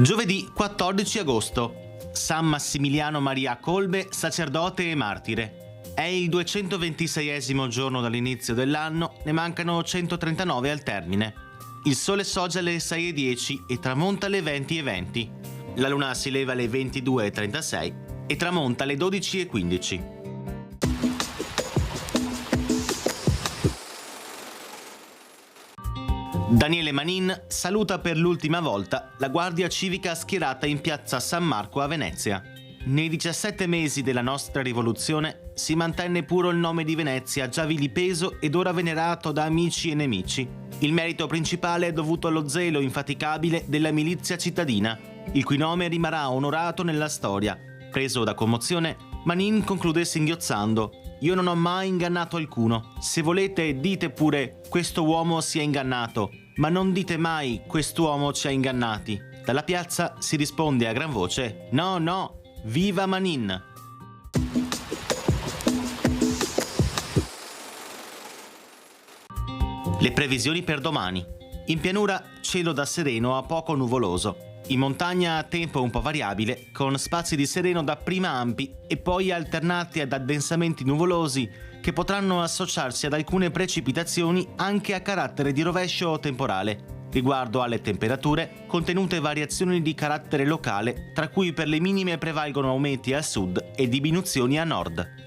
Giovedì 14 agosto. San Massimiliano Maria Colbe, sacerdote e martire. È il 226esimo giorno dall'inizio dell'anno, ne mancano 139 al termine. Il sole sorge alle 6:10 e tramonta alle 20:20. La luna si leva alle 22:36 e tramonta alle 12:15. Daniele Manin saluta per l'ultima volta la Guardia Civica schierata in piazza San Marco a Venezia. Nei 17 mesi della nostra rivoluzione si mantenne puro il nome di Venezia, già vilipeso ed ora venerato da amici e nemici. Il merito principale è dovuto allo zelo infaticabile della milizia cittadina, il cui nome rimarrà onorato nella storia. Preso da commozione, Manin conclude singhiozzando: «Io non ho mai ingannato alcuno. Se volete, dite pure questo uomo si è ingannato, ma non dite mai quest'uomo ci ha ingannati». Dalla piazza si risponde a gran voce: «No, no, viva Manin!». Le previsioni per domani. In pianura cielo da sereno a poco nuvoloso. In montagna tempo un po' variabile, con spazi di sereno dapprima ampi e poi alternati ad addensamenti nuvolosi che potranno associarsi ad alcune precipitazioni anche a carattere di rovescio o temporale. Riguardo alle temperature, contenute variazioni di carattere locale, tra cui per le minime prevalgono aumenti a sud e diminuzioni a nord.